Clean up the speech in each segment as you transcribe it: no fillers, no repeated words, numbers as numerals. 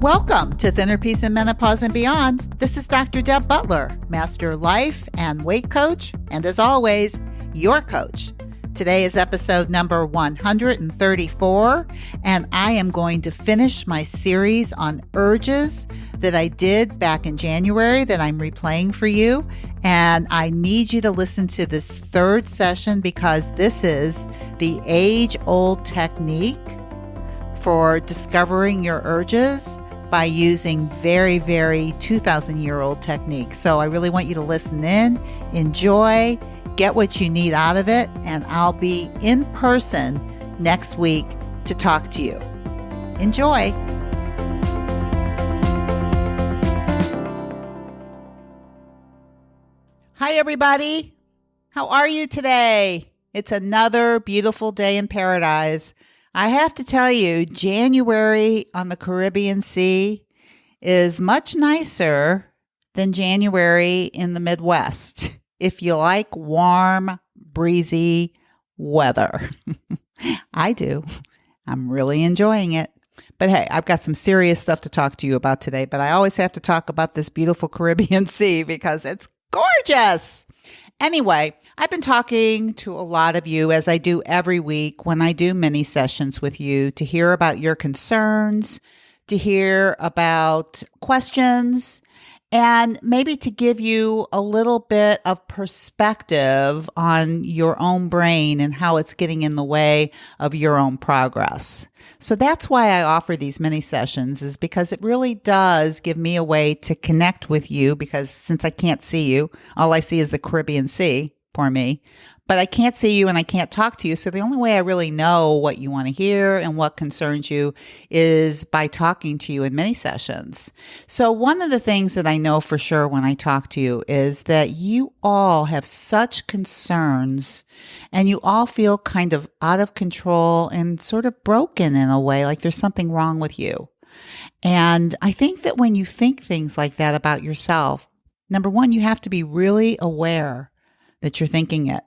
Welcome to Thinner Peace in Menopause and Beyond. This is Dr. Deb Butler, Master Life and Weight Coach, and as always, your coach. Today is episode number 134, and I am going to finish my series on urges that I did back in January that I'm replaying for you. And I need you to listen to this third session because this is the age-old technique for discovering your urges by using very, very 2,000-year-old techniques. So I really want you to listen in, enjoy, get what you need out of it, and I'll be in person next week to talk to you. Enjoy. Hi, everybody. How are you today? It's another beautiful day in paradise. I have to tell you, January on the Caribbean Sea is much nicer than January in the Midwest, if you like warm, breezy weather. I do. I'm really enjoying it. But hey, I've got some serious stuff to talk to you about today, but I always have to talk about this beautiful Caribbean Sea because it's gorgeous. Anyway, I've been talking to a lot of you, as I do every week when I do mini sessions with you, to hear about your concerns, to hear about questions, and maybe to give you a little bit of perspective on your own brain and how it's getting in the way of your own progress. So that's why I offer these mini sessions, is because it really does give me a way to connect with you, because since I can't see you, all I see is the Caribbean Sea, poor me. But I can't see you and I can't talk to you. So the only way I really know what you want to hear and what concerns you is by talking to you in mini sessions. So one of the things that I know for sure when I talk to you is that you all have such concerns and you all feel kind of out of control and sort of broken in a way, like there's something wrong with you. And I think that when you think things like that about yourself, number one, you have to be really aware that you're thinking it.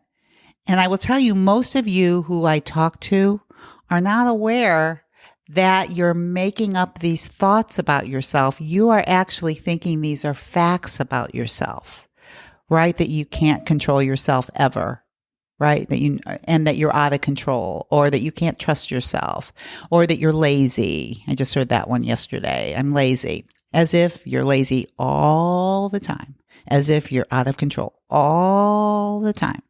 And I will tell you, most of you who I talk to are not aware that you're making up these thoughts about yourself. You are actually thinking these are facts about yourself, right? That you can't control yourself ever, right? And that you're out of control, or that you can't trust yourself, or that you're lazy. I just heard that one yesterday. I'm lazy. As if you're lazy all the time, as if you're out of control all the time.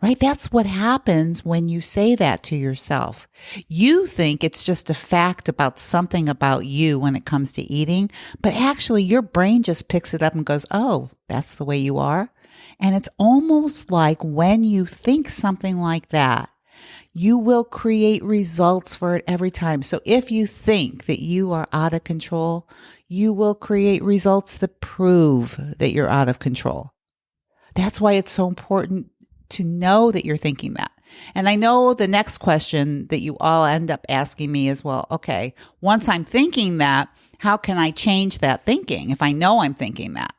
Right? That's what happens when you say that to yourself. You think it's just a fact about something about you when it comes to eating, but actually your brain just picks it up and goes, oh, that's the way you are. And it's almost like when you think something like that, you will create results for it every time. So if you think that you are out of control, you will create results that prove that you're out of control. That's why it's so important to know that you're thinking that. And I know the next question that you all end up asking me is, well, okay, once I'm thinking that, how can I change that thinking if I know I'm thinking that?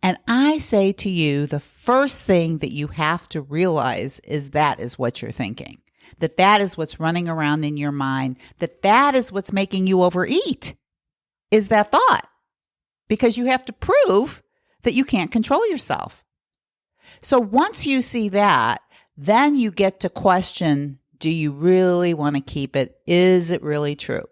And I say to you, the first thing that you have to realize is that is what you're thinking, that is what's running around in your mind, that is what's making you overeat, is that thought, because you have to prove that you can't control yourself. So once you see that, then you get to question, do you really want to keep it? Is it really true?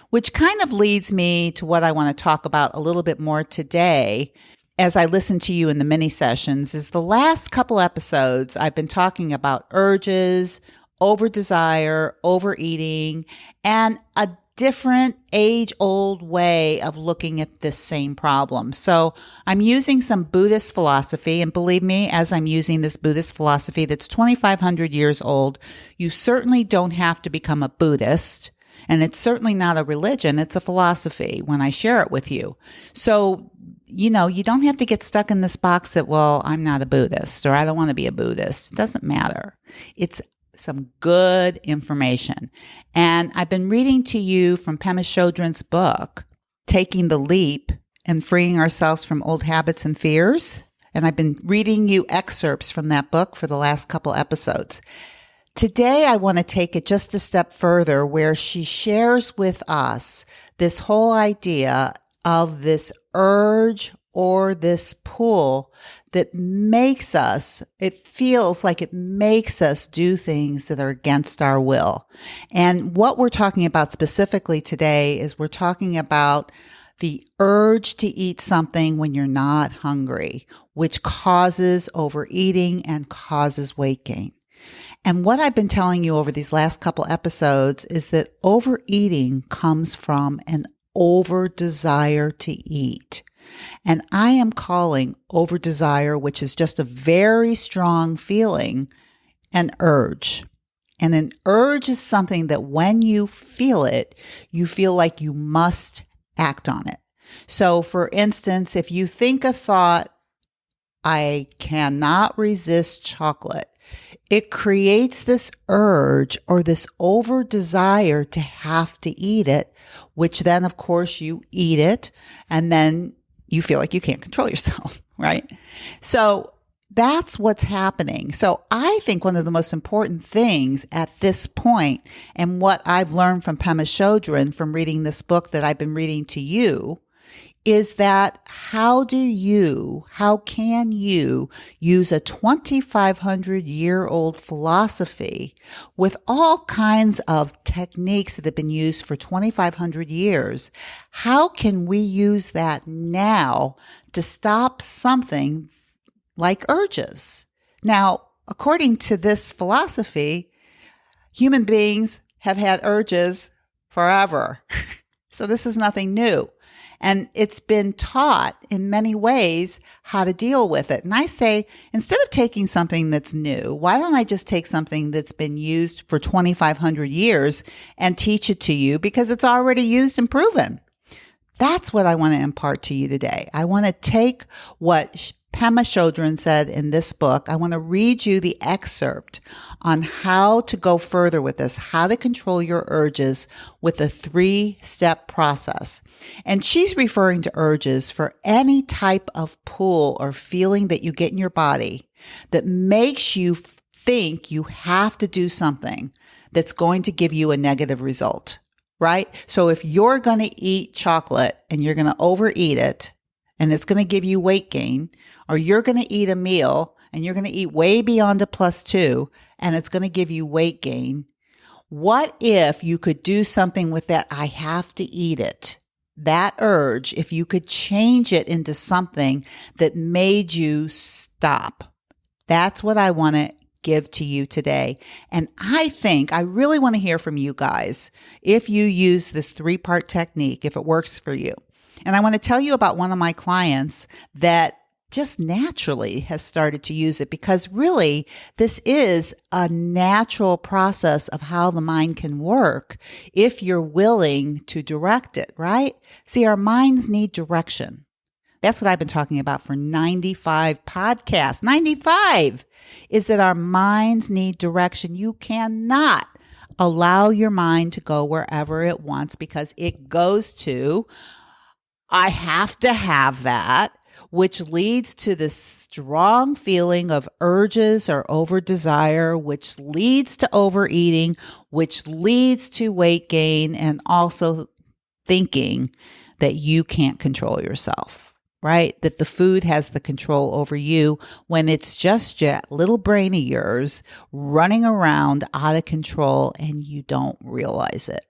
Which kind of leads me to what I want to talk about a little bit more today as I listen to you in the mini sessions. Is the last couple episodes I've been talking about urges, over desire, overeating, and a different age-old way of looking at this same problem. So I'm using some Buddhist philosophy, and believe me, as I'm using this Buddhist philosophy that's 2,500 years old, you certainly don't have to become a Buddhist, and it's certainly not a religion, it's a philosophy when I share it with you. So, you don't have to get stuck in this box that, well, I'm not a Buddhist, or I don't want to be a Buddhist. It doesn't matter. It's some good information. And I've been reading to you from Pema Chodron's book, Taking the Leap and Freeing Ourselves from Old Habits and Fears. And I've been reading you excerpts from that book for the last couple episodes. Today, I want to take it just a step further where she shares with us this whole idea of this urge or this pull that makes us, it feels like it makes us do things that are against our will. And what we're talking about specifically today is we're talking about the urge to eat something when you're not hungry, which causes overeating and causes weight gain. And what I've been telling you over these last couple episodes is that overeating comes from an over desire to eat. And I am calling over desire, which is just a very strong feeling, an urge. And an urge is something that when you feel it, you feel like you must act on it. So for instance, if you think a thought, I cannot resist chocolate, it creates this urge or this over desire to have to eat it, which then of course you eat it and then you feel like you can't control yourself, right? So that's what's happening. So I think one of the most important things at this point, and what I've learned from Pema Chodron from reading this book that I've been reading to you, is that how can you use a 2,500-year-old philosophy with all kinds of techniques that have been used for 2,500 years? How can we use that now to stop something like urges? Now, according to this philosophy, human beings have had urges forever. So this is nothing new. And it's been taught in many ways how to deal with it. And I say, instead of taking something that's new, why don't I just take something that's been used for 2,500 years and teach it to you because it's already used and proven? That's what I want to impart to you today. I want to take what Pema Chodron said in this book. I want to read you the excerpt on how to go further with this, how to control your urges with a 3-step process. And she's referring to urges for any type of pull or feeling that you get in your body that makes you think you have to do something that's going to give you a negative result, right? So if you're going to eat chocolate and you're going to overeat it, and it's going to give you weight gain, or you're going to eat a meal and you're going to eat way beyond a +2 and it's going to give you weight gain. What if you could do something with that I have to eat it, that urge, if you could change it into something that made you stop? That's what I want to give to you today. And I really want to hear from you guys if you use this 3-part technique, if it works for you. And I want to tell you about one of my clients that just naturally has started to use it because really this is a natural process of how the mind can work if you're willing to direct it, right? See, our minds need direction. That's what I've been talking about for 95 podcasts. 95 is that our minds need direction. You cannot allow your mind to go wherever it wants because it goes to I have to have that, which leads to this strong feeling of urges or over desire, which leads to overeating, which leads to weight gain, and also thinking that you can't control yourself, right? That the food has the control over you when it's just that little brain of yours running around out of control and you don't realize it.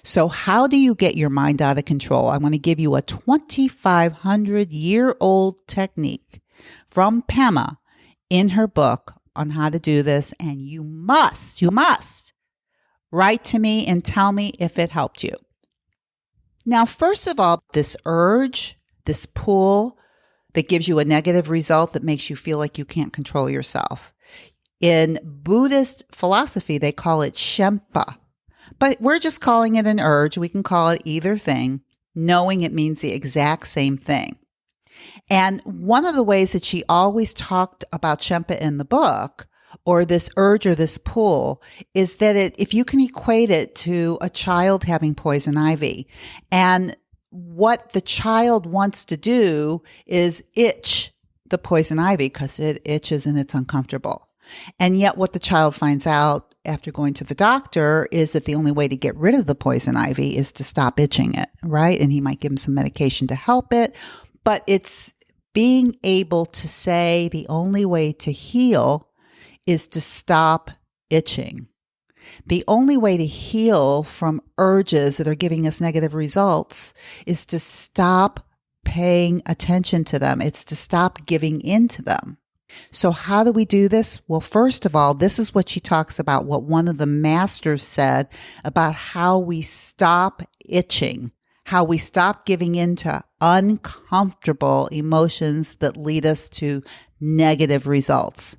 So how do you get your mind out of control? I want to give you a 2,500-year-old technique from Pema in her book on how to do this. And you must write to me and tell me if it helped you. Now, first of all, this urge, this pull that gives you a negative result that makes you feel like you can't control yourself. In Buddhist philosophy, they call it Shempa. But we're just calling it an urge. We can call it either thing, knowing it means the exact same thing. And one of the ways that she always talked about Shempa in the book, or this urge or this pull, is that if you can equate it to a child having poison ivy, and what the child wants to do is itch the poison ivy because it itches and it's uncomfortable. And yet what the child finds out after going to the doctor is that the only way to get rid of the poison ivy is to stop itching it, right? And he might give him some medication to help it. But it's being able to say the only way to heal is to stop itching. The only way to heal from urges that are giving us negative results is to stop paying attention to them. It's to stop giving in to them. So how do we do this? Well, first of all, this is what she talks about, what one of the masters said about how we stop itching, how we stop giving in to uncomfortable emotions that lead us to negative results.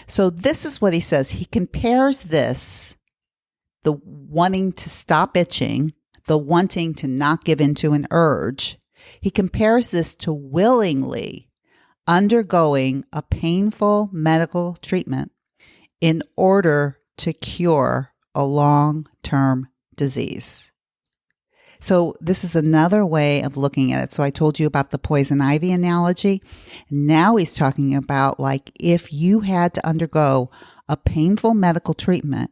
So this is what he says. He compares this, the wanting to stop itching, the wanting to not give in to an urge. He compares this to willingly undergoing a painful medical treatment in order to cure a long-term disease. So this is another way of looking at it. So I told you about the poison ivy analogy. Now he's talking about like if you had to undergo a painful medical treatment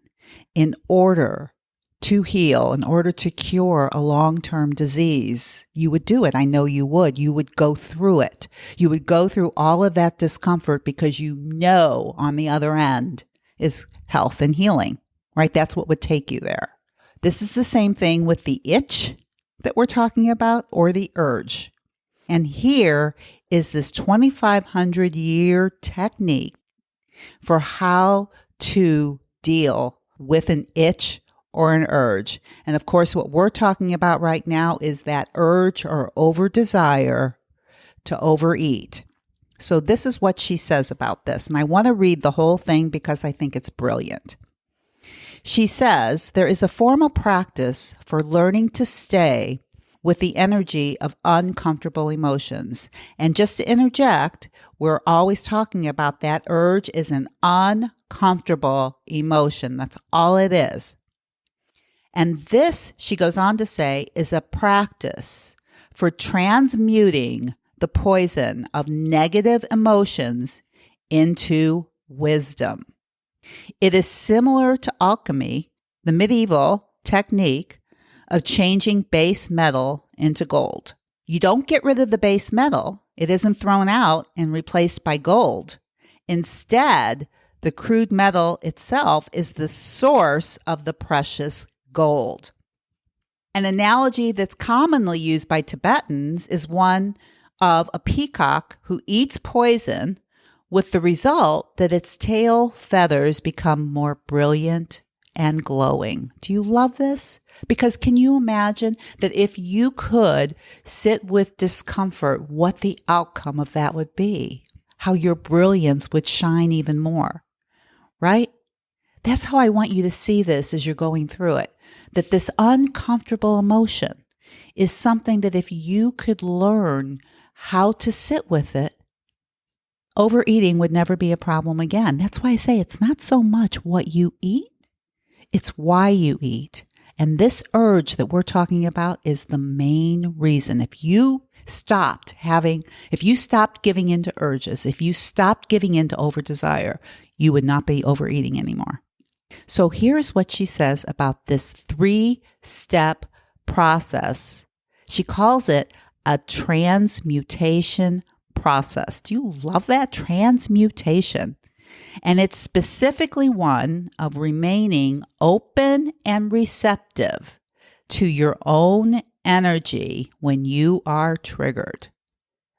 in order to heal, in order to cure a long-term disease, you would do it. I know you would. You would go through it. You would go through all of that discomfort because you know on the other end is health and healing, right? That's what would take you there. This is the same thing with the itch that we're talking about or the urge. And here is this 2,500-year technique for how to deal with an itch or an urge. And of course, what we're talking about right now is that urge or over desire to overeat. So this is what she says about this. And I want to read the whole thing because I think it's brilliant. She says, there is a formal practice for learning to stay with the energy of uncomfortable emotions. And just to interject, we're always talking about that urge is an uncomfortable emotion. That's all it is. And this, she goes on to say, is a practice for transmuting the poison of negative emotions into wisdom. It is similar to alchemy, the medieval technique of changing base metal into gold. You don't get rid of the base metal. It isn't thrown out and replaced by gold. Instead, the crude metal itself is the source of the precious gold. An analogy that's commonly used by Tibetans is one of a peacock who eats poison with the result that its tail feathers become more brilliant and glowing. Do you love this? Because can you imagine that if you could sit with discomfort, what the outcome of that would be? How your brilliance would shine even more, right? That's how I want you to see this as you're going through it. That this uncomfortable emotion is something that if you could learn how to sit with it, overeating would never be a problem again. That's why I say it's not so much what you eat, it's why you eat. And this urge that we're talking about is the main reason. If you stopped giving into urges, if you stopped giving into over desire, you would not be overeating anymore. So here's what she says about this 3-step process. She calls it a transmutation process. Do you love that? Transmutation. And it's specifically one of remaining open and receptive to your own energy when you are triggered.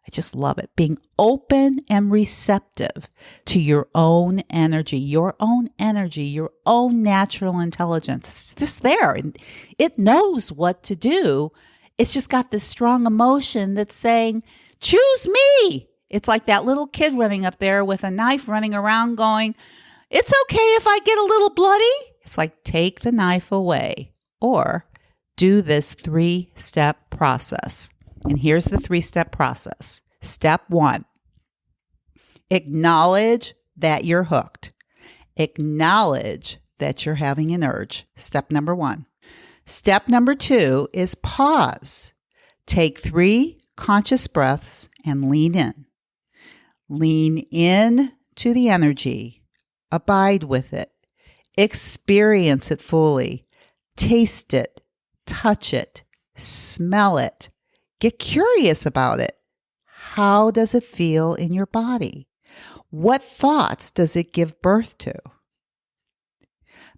I just love it. Being open and receptive to your own energy, your own natural intelligence. It's just there. And it knows what to do. It's just got this strong emotion that's saying, choose me. It's like that little kid running up there with a knife running around going, it's okay if I get a little bloody. It's like, take the knife away or do this 3-step process. And here's the 3-step process. Step 1, acknowledge that you're hooked. Acknowledge that you're having an urge. Step number 1. Step number 2 is pause. Take 3 conscious breaths and lean in. Lean in to the energy. Abide with it. Experience it fully. Taste it, touch it, smell it. Get curious about it. How does it feel in your body? What thoughts does it give birth to?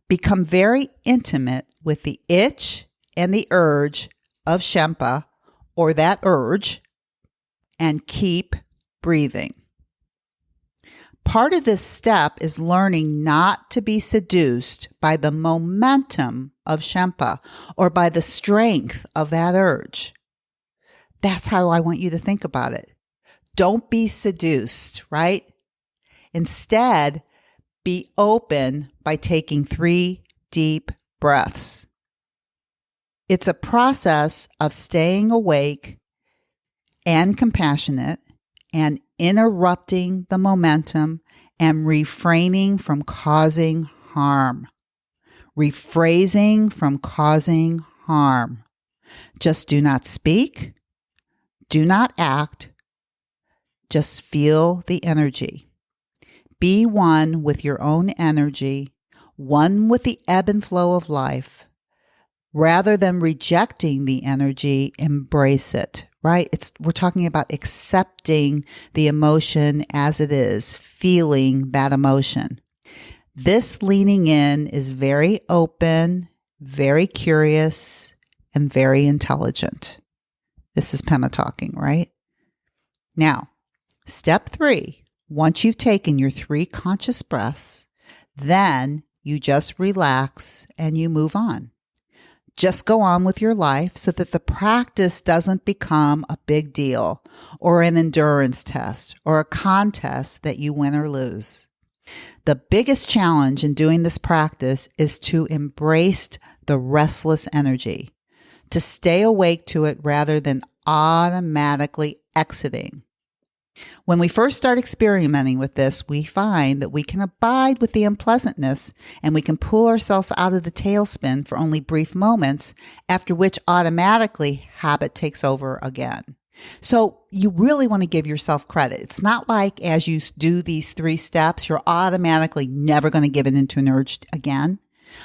Become very intimate with the itch and the urge of Shempa, or that urge, and keep breathing. Part of this step is learning not to be seduced by the momentum of Shempa or by the strength of that urge. That's how I want you to think about it. Don't be seduced, right? Instead, be open by taking 3 deep breaths. It's a process of staying awake and compassionate and interrupting the momentum and refraining from causing harm. Rephrasing from causing harm. Just do not speak. Do not act. Just feel the energy. Be one with your own energy, one with the ebb and flow of life. Rather than rejecting the energy, embrace it, right? We're talking about accepting the emotion as it is, feeling that emotion. This leaning in is very open, very curious, and very intelligent. This is Pema talking, right? Now, step 3, once you've taken your 3 conscious breaths, then you just relax and you move on. Just go on with your life so that the practice doesn't become a big deal or an endurance test or a contest that you win or lose. The biggest challenge in doing this practice is to embrace the restless energy, to stay awake to it rather than automatically exiting. When we first start experimenting with this, we find that we can abide with the unpleasantness and we can pull ourselves out of the tailspin for only brief moments, after which automatically habit takes over again. So you really want to give yourself credit. It's not like as you do these 3 steps, you're automatically never going to give it into an urge again.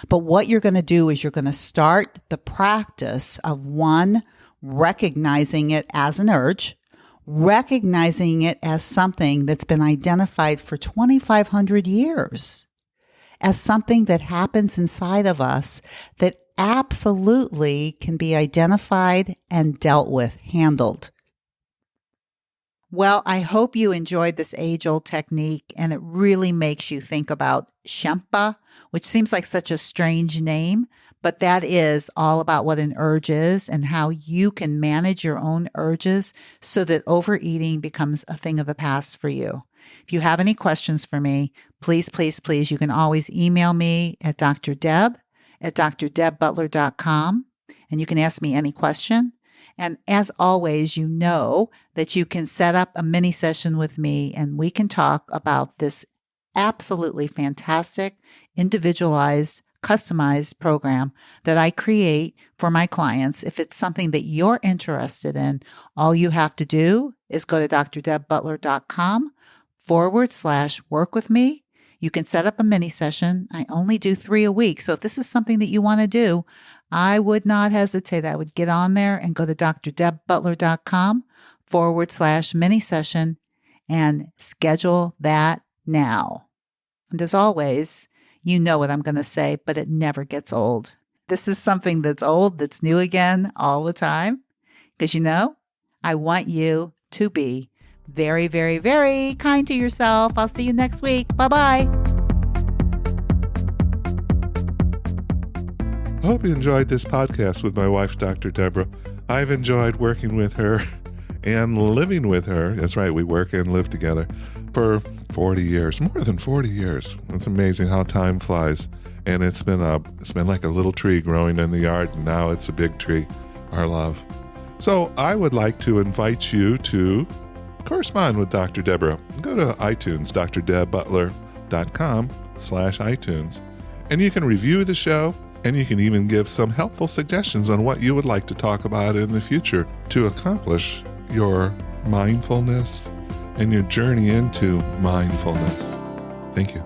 But what you're going to do is you're going to start the practice of 1, recognizing it as an urge, recognizing it as something that's been identified for 2,500 years, as something that happens inside of us that absolutely can be identified and dealt with, handled. Well, I hope you enjoyed this age-old technique, and it really makes you think about Shempa, which seems like such a strange name, but that is all about what an urge is and how you can manage your own urges so that overeating becomes a thing of the past for you. If you have any questions for me, please, you can always email me at drdeb@drdebbutler.com, and you can ask me any question. And as always, you know that you can set up a mini session with me and we can talk about this absolutely fantastic, individualized, customized program that I create for my clients. If it's something that you're interested in, all you have to do is go to drdebbutler.com/work with me. You can set up a mini session. I only do 3 a week. So if this is something that you want to do, I would not hesitate. I would get on there and go to drdebbutler.com/mini session and schedule that now. And as always, you know what I'm going to say, but it never gets old. This is something that's old, that's new again all the time. Because I want you to be very, very, very kind to yourself. I'll see you next week. Bye-bye. I hope you enjoyed this podcast with my wife, Dr. Deborah. I've enjoyed working with her and living with her. That's right, we work and live together for 40 years, more than 40 years. It's amazing how time flies. And it's been like a little tree growing in the yard, and now it's a big tree, our love. So I would like to invite you to correspond with Dr. Deborah. Go to iTunes, drdebbutler.com/iTunes, and you can review the show, and you can even give some helpful suggestions on what you would like to talk about in the future to accomplish your mindfulness and your journey into mindfulness. Thank you.